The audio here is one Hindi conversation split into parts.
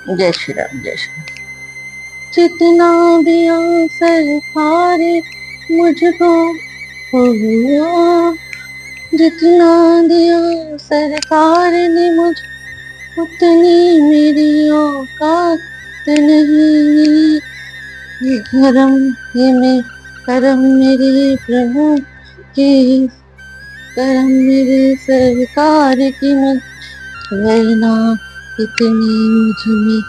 जय श्री राम, जय श्री राम। जितना भी सरकार मुझको हो, जितना दिया सरकार ने मुझ, उतनी मेरी औकात नहीं। ये करम, ये मैं करम मेरे प्रभु के, करम मेरे सरकार की मत, वरना इतनी मुझ में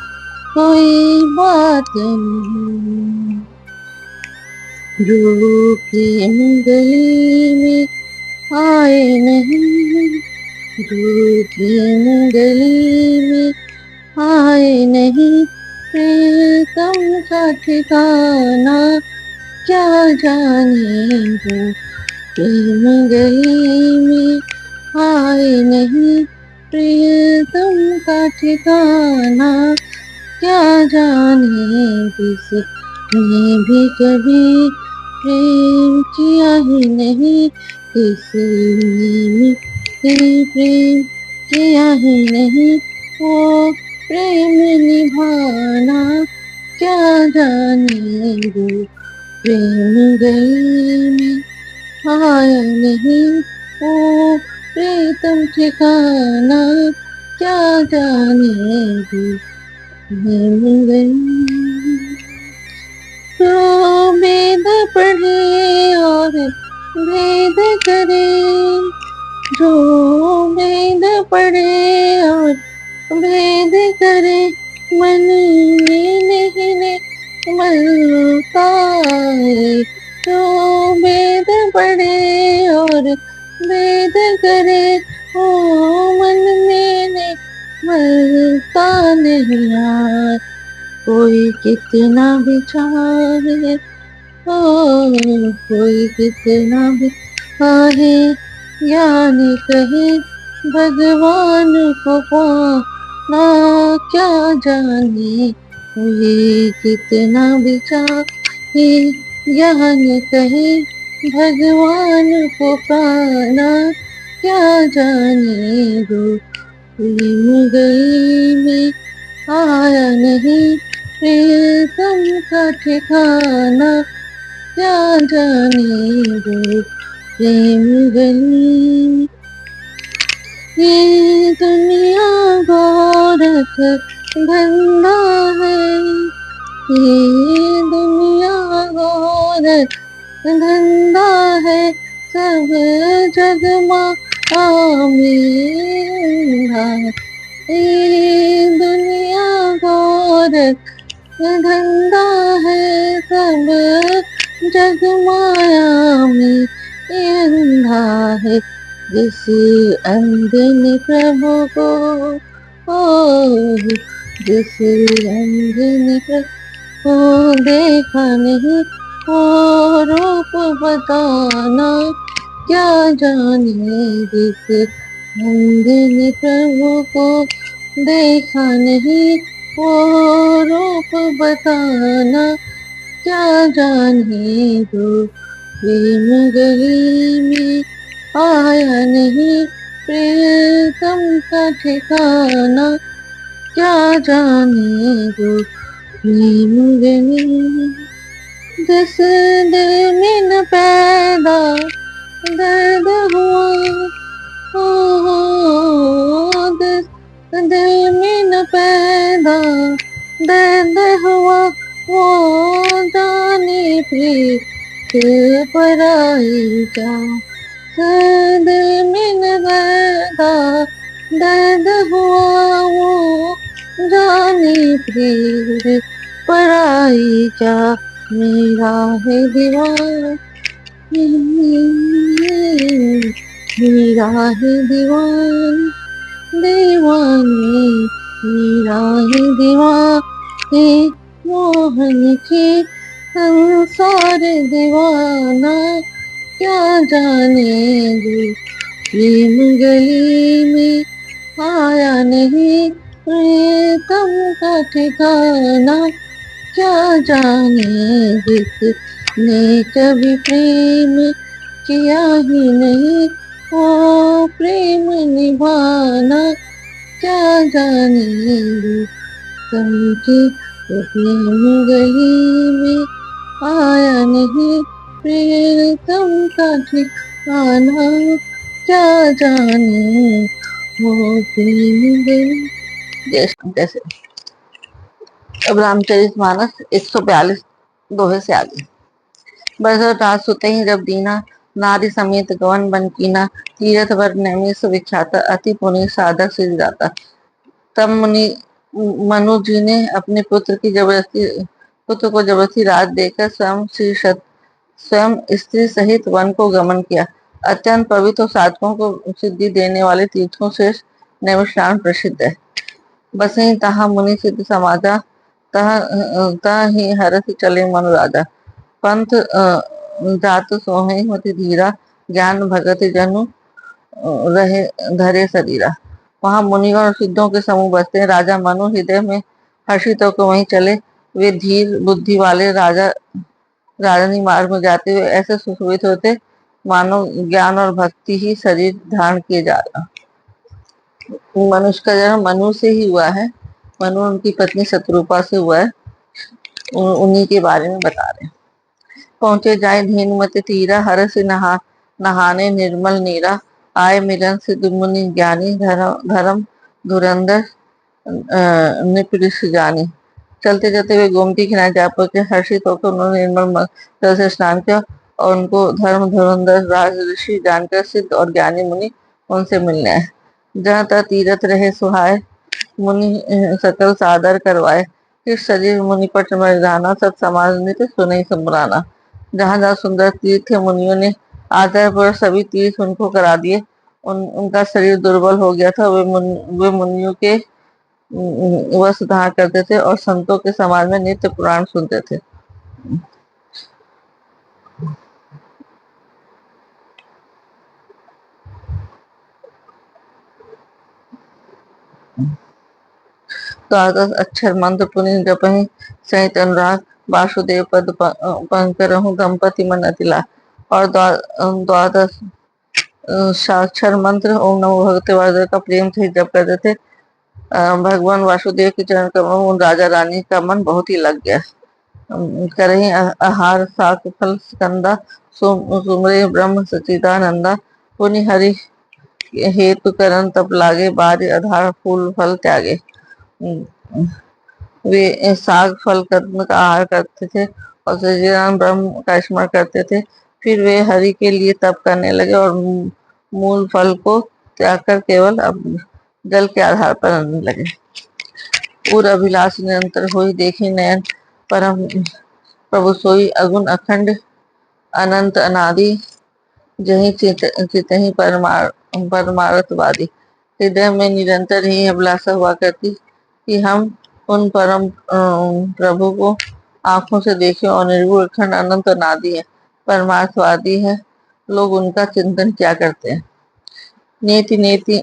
कोई बात नहीं। जो प्रेम गली में आए नहीं, जो प्रेम गली में आए नहीं, प्रीतम का ठिकाना क्या जाने। जो प्रेम गली में आए नहीं, प्रियतम का ठिकाना क्या जाने। किसने भी कभी प्रेम किया ही नहीं, किसने भी प्रेम किया ही नहीं। वो प्रेम निभाना क्या जाने। वो प्रेम गली में आया नहीं, वो प्रीतम ठिकाना क्या जाने। प्रेम गली जो वेद पढ़े और भेद करे, जो वेद पढ़े और भेद करे, मन में नहीं मलता है। जो वेद पढ़े और वेद करे, ओ मन में नहीं मलता नहीं यार। कोई कितना भी चाहे, ओ कोई कितना भी चाहे, यानी कहे भगवान को पाना क्या जाने। कोई कितना भी चाहे, यानी कहे भगवान को पाना क्या जाने। जो प्रेम गई में आया नहीं, प्रीतम का ठिकाना क्या जाने। जो प्रेम गली में, ये दुनिया गोरख धंधा है, ये दुनिया गोरख धंधा है। सब जग मेरा, ये दुनिया गोरख धंधा है। सब जग माया में अंधा है। जिस अंधे ने प्रभु को, ओ जिस अंधे ने प्रभु को देखा नहीं, वो रूप बताना क्या जाने। जिस अंधे ने प्रभु को देखा नहीं, वो रूप बताना क्या जाने। जो प्रेम गली में आया नहीं, प्रीतम का ठिकाना क्या जाने। जो प्रेम गली में, जिस दिल में न पैदा दर्द हुआ, जिस दिल में न पैदा दर्द हुआ, वो जाने प्रीत पराई क्या। दिल में न पैदा दर्द हुआ, वो जाने प्रीत पराई क्या। मेरा है दीवार, मेरा है दीवान, दीवानी मेरा है दीवानी। मोहन की संसार दीवाना क्या जाने। जो प्रेम गली में आया नहीं, प्रीतम का ठिकाना क्या जाने। जिसने कभी प्रेम किया ही नहीं, वो प्रेम निभाना क्या जाने। समझे वो प्रेम गली में आया नहीं, प्रियतम का ठिकाना क्या जाने वो प्रेम गली। जैसे अब रामचरितमानस 142 दोहे से आगे। बरसत रात सोते ही जब दीना, नारी समेत गवन बन कीना, तीरथ वर नैमी सुविख्याता, अति पुनि साधक सिद्ध जाता। तब मनु जी ने अपने पुत्र को जबरदस्ती राज देकर स्वयं स्त्री सहित वन को गमन किया। अत्यंत पवित्र और साधकों को सिद्धि देने वाले तीर्थों से नैमिषारण्य प्रसिद्ध है। बसई तहाँ मुनि सिद्ध समाजा, तह तह ही हरस चले मनु राजा। पंथ जात सोहे मति धीरा, ज्ञान भगत जनु रहे धरे शरीरा। वहां मुनिगण और सिद्धों के समूह बसते हैं। राजा मनु हृदय में हर्षित होकर वहीं चले। वे धीर बुद्धि वाले राजा राजनी मार्ग में जाते हुए ऐसे सुशोभित होते मानो ज्ञान और भक्ति ही शरीर धारण किए जा रहा। मनुष्य का जन्म मनु से ही हुआ है। मनु उनकी पत्नी शत्रुपा से हुआ है। उन्हीं के बारे में बता रहे हैं। पहुंचे जाए धीनुमति तीरा, हर से नहाने निर्मल नीरा। आय मिलन सिद्ध मुनि ज्ञानी, धर्म धुरंधर निपृष जानी। चलते चलते वे गोमती किनारे जा पहुंचे। हर्षित होकर उन्होंने निर्मल जल से स्नान किया और उनको धर्म धुरंधर राज ऋषि जानकर सिद्ध और ज्ञानी मुनि उनसे मिलने आए। जहाँ तक तीरथ रहे सुहाए, मुनि सकल सादर करवाए। किस शरीर मुनि पर चमर जाना, सब समाज नित सुनई संबराना। जहाँ जहाँ सुंदर तीर्थ थे, मुनियों ने आदर पर सभी तीर्थ उनको करा दिए। उनका शरीर दुर्बल हो गया था। वे मुनियों के वस्त्र धारण करते थे और संतों के समाज में नित्य पुराण सुनते थे। द्वादश अक्षर मंत्र पुनि जपहि, सहित अनुराग वासुदेव पद पंकरहु, दंपति मन अतिला। और द्वादश साक्षर मंत्र ओम नमो भगवते वासुदेव का प्रेम से जप करते थे। भगवान वासुदेव के चरण कमलों उन राजा रानी का मन बहुत ही लग गया। करही आहार साक फल स्कंदा, सुमरे ब्रह्म सचिदानंदा। पुनि हरि हेतु करण तप लागे, बारी आधार फूल फल त्यागे। वे साग फल कदम का आहार करते थे और सचिदानंद ब्रह्म का स्मरण करते थे। फिर वे हरि के लिए तप करने लगे और मूल फल को त्याग कर केवल अब जल के आधार पर रहने लगे। पूर्ण अभिलाष निरंतर होई, देखी नयन परम प्रभु सोई। अगुण अखंड अनंत अनादि, जही चितहि परमार्थवादी। हृदय में निरंतर ही अभिलाषा हुआ करती कि हम उन परम प्रभु को आंखों से देखें और निर्गुण अखंड अनंत अनादि है, परमार्थवादी है। लोग उनका चिंतन क्या करते हैं। नेति नेति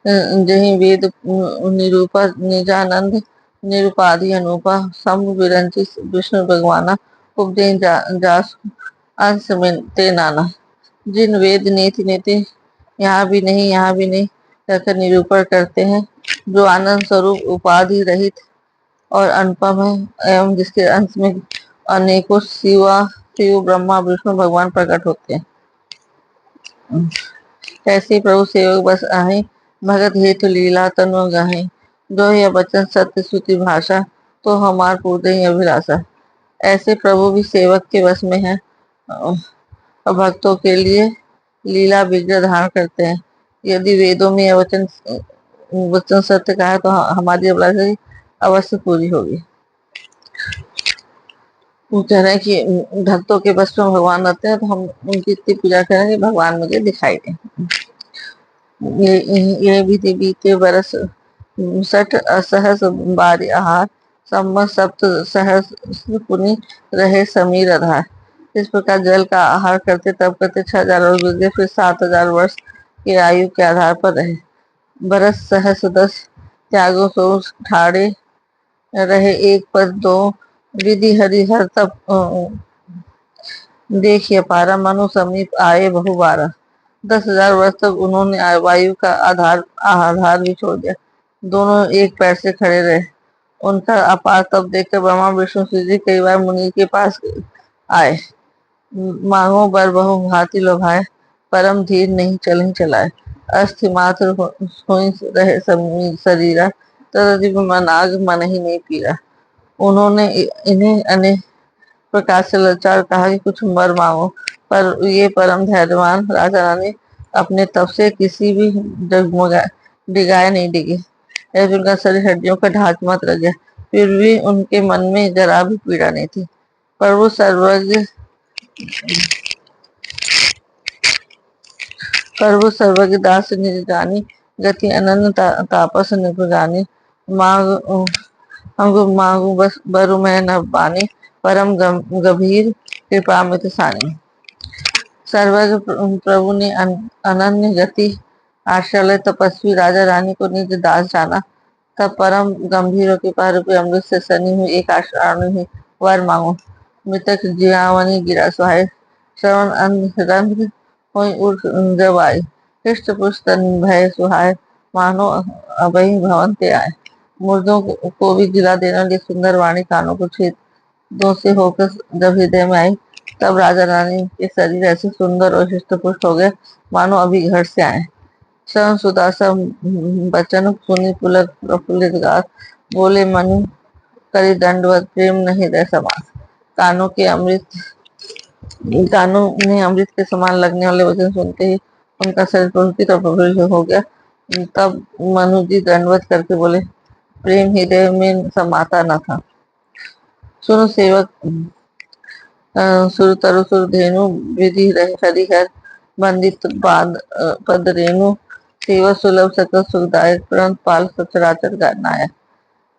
जही वेद निरूपा, निजानंद निरुपाधि अनूपा। सम विरंची विष्णु भगवाना, उपदेन जास अंश में ते नाना। जिन वेद नेति नेति यहाँ भी नहीं यहाँ भी नहीं कहकर निरूपण करते हैं, जो आनंद स्वरूप उपाधि रहित और अनुपम है, एवं जिसके अंश में अनेकों शिव ब्रह्मा विष्णु भगवान प्रकट होते हैं। ऐसे प्रभु सेवक बस आहे, भगत हेतु लीला तनु गाहे। जो यह वचन सत्य श्रुति भाषा, तो हमार पूर्ण अभिलाषा। ऐसे प्रभु भी सेवक के वश में है और भक्तों के लिए लीला विग्रह धारण करते हैं। यदि वेदों में यह वचन सत्य का है तो हमारी अभिलाषा अवश्य पूरी होगी। वो कह रहे हैं कि भक्तों के वश में भगवान रहते हैं, तो हम उनकी इतनी पूजा करें कि भगवान मुझे दिखाई दे। ये भी बीते बरस 60 असहस बारी आहार, सम्मत सप्त सहस्र पुनि रहे समीर आधार। इस प्रकार जल का आहार करते तब करते 6000 वर्ष गुजरे, फिर 7000 वर्ष के आयु के आधार पर रहे। बरस सहस 10 त्यागो सो ठाड़े रहे, एक पद 2 विधि हरि हर तप देखिए पारा। मनु समीप आए बहु बारा। 10,000 वर्ष तक उन्होंने वायु का आधार भी छोड़ दिया। दोनों एक पैर से खड़े रहे। उनका अपार तप देखकर ब्रह्मा विष्णु शिव जी कई बार मुनि के पास आए। मांगो बर बहु भांति लोभाए, परम धीर नहीं चलहि चलाए। अस्थि मात्र होई रहे शरीरा, तदधिक मनाग मन ही नहीं पीरा। उन्होंने इन्हें अनेक प्रकार से लाचार कहा कि कुछ वर मांगो, पर ये परम धैर्यवान राजा रानी अपने तप से किसी भी डगमगा डिगाए नहीं डिगे। ऐसे उनका शरीर हड्डियों का ढांच मत रह गया, फिर भी उनके मन में जरा भी पीड़ा नहीं थी। प्रभु सर्वज्ञ प्रभु सर्वज्ञ दास निज जानी, गति अनंत तापस निपुजानी। मांग हमको मांगू बस बरु मैं न बानी, परम गंभीर कृपा मित सानी। सर्वज्ञ प्रभु ने अनन्य गति आश्रय तपस्वी राजा रानी को निज दास जाना। तब परम गंभीर कृपा रूपी अमृत से सनी हुई एक आश्रय हुई, वर मांगो। मृतक जियावनी गिरा सुहाय, श्रवण रंध्र होई उर जब आई। हृष्ट पुष्ट तन भय सुहाय, मानो अभय भवन ते आए। मुर्दों को भी जिला देने वाली सुंदर वाणी कानों को छेद दो से होकर जब हृदय में आई, तब राजा रानी के शरीर ऐसे सुंदर और हृष्ट पुष्ट हो गए मानो अभी घर से आए। श्रवण सुदासा बचन सुनी पुलक प्रफुल्लित गात, बोले मनु करी दंडवत प्रेम नहीं रह समास। कानों के अमृत कानों में अमृत के समान लगने वाले वचन सुनते ही उनका शरीर पुलकित और प्रफुल्लित हो गया। तब मनु जी दंडवत करके बोले, प्रेम हृदय में समाता न था। सुनो सेवक सुर तरु सुर धेनु, विधि रह हरिहर बंदित पद रेणु। सेवा सुलभ सकल सुखदायक, परंत पाल सचराचर नायक।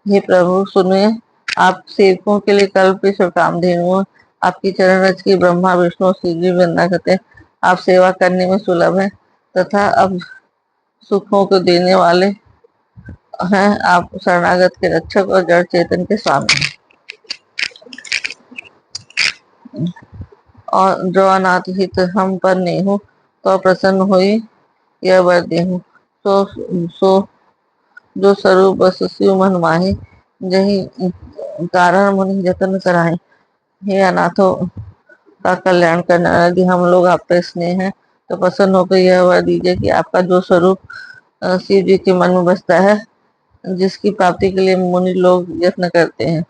हे प्रभु सुनिए, आप सेवकों के लिए कल्प की कामधेनु, आपकी चरण रज की ब्रह्मा विष्णु और शिव जी वंदना करते हैं। आप सेवा करने में सुलभ है तथा अब सुखों को देने वाले हैं। आप शरणागत के रक्षक और जड़ चेतन के स्वामी हैं। और जो अनाथ हित हम पर नेहु, तो प्रसन्न हुई यह वर देहु। सो सो जो स्वरूप बस शिव मन माही, जही कारण मुनि जतन कराए। हे अनाथों का कल्याण करने वाला, यदि हम लोग आप पे स्नेह है तो प्रसन्न होकर यह वर दीजिए कि आपका जो स्वरूप शिव जी के मन में बसता है, जिसकी प्राप्ति के लिए मुनि लोग यत्न करते हैं।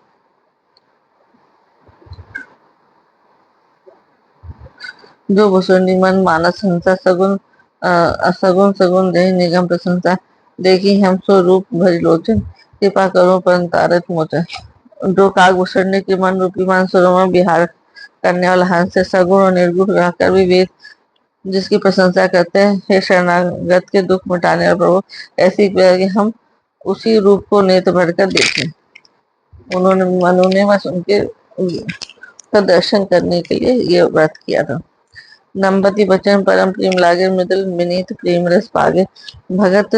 जो भुसुंडी मन मानस हंसा, सगुन असगुन सगुन दे निगम प्रशंसा। देखी हम सो रूप भरी लोचन, कृपा करो पर तारक मोचन। जो काग भुसुंडी के मन रूपी मानसरों में विहार करने वाला हंस है, सगुण और निर्गुण रहकर भी वेद जिसकी प्रशंसा करते हैं। हे शरणागत के दुख मिटाने वाले प्रभु, ऐसी कृपा कि हम उसी रूप को नेत्र भरकर देखें। उन्होंने मनु ने बस उनके का दर्शन करने के लिए ये व्रत किया था। दंपति बचन परम प्रेम लागे, मृदुल विनीत प्रेम रस पागे। भगत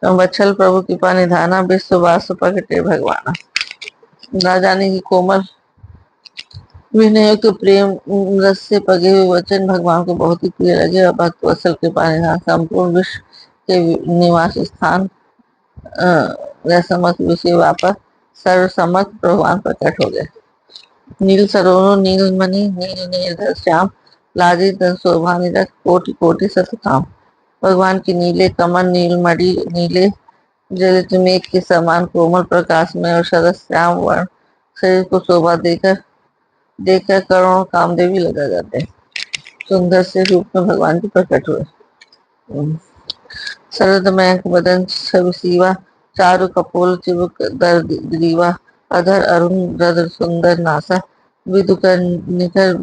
वत्सल प्रभु कृपा निधाना, विश्व वास प्रगटे भगवाना। राजा ने की कोमल विनय के प्रेम रस से पगे हुए वचन भगवान को बहुत ही प्रिय लगे और भक्त वत्सल कृपा निधान संपूर्ण विश्व के निवास स्थान समस्त विषय वापर सर्व समस्त भगवान प्रकट हो गए। नील सरोवर नील मणि नील नील श्याम, लाजी धन शोभा निरख कोटि कोटि सतकाम। भगवान की नीले कमल नील मणि नीले जलित मेघ के समान कोमल प्रकाश में और शरद श्याम वर्ण शरीर को शोभा देकर देखकर करोड़ों कामदेवी लगा जाते हैं। सुंदर से रूप में भगवान जी प्रकट हुए। शरद मयंक बदन छवि सीवा, चारु कपोल चिबुक दर ग्रीवा। अधर अरुण रद्र सुंदर नासा, विदु कर निकर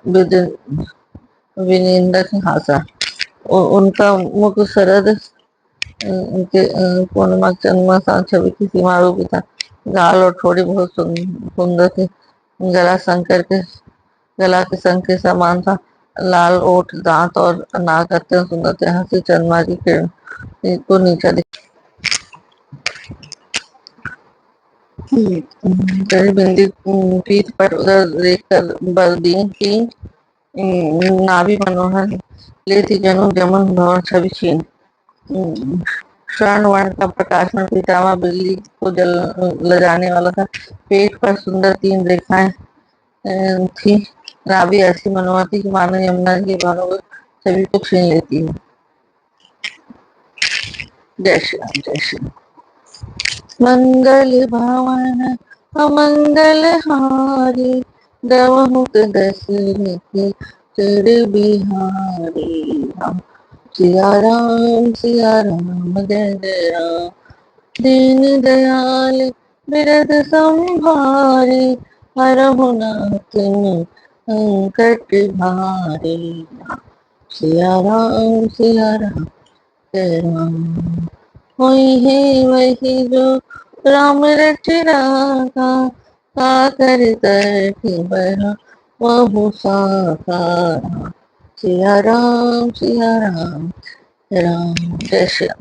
विद विनिंदक हासा। उनका मुख शरद उनके पूर्णिमा चंद्रमा सा छवि की सीमा रूपी था। गाल और ठोड़ी बहुत सुंदर थे। गला के शंख के समान था। लाल ओठ दांत और नाक अत्यंत सुंदर थे। हंसी चंद्रमा की किरण को नीचा बिंदी पीठ पर उधर देखकर बरदीन की नाभि मनोहर ले थी जनु जमन भवन छवि छीन। श्रवण वर्ण का प्रकाशन, पितामह बिल्ली को जल ले जाने वाला था। पेट पर सुंदर 3 रेखाएं थी। नाभि ऐसी मनोहर की मानो यमुना के बाणों को सभी को छीन लेती है। जय श्री राम, जय श्री राम। मंगल भवन अमंगल हारी, दवहुत दशरथ चिर बिहारी। सिया राम जय जय राम। दीन दयाल बिरद संभारे, हरहु नाथ संकट भारे। सिया राम जय राम। होई है वही जो राम रच रागा, काकर तट बरा बहु साकारा। सिया राम राम। जय श्री राम।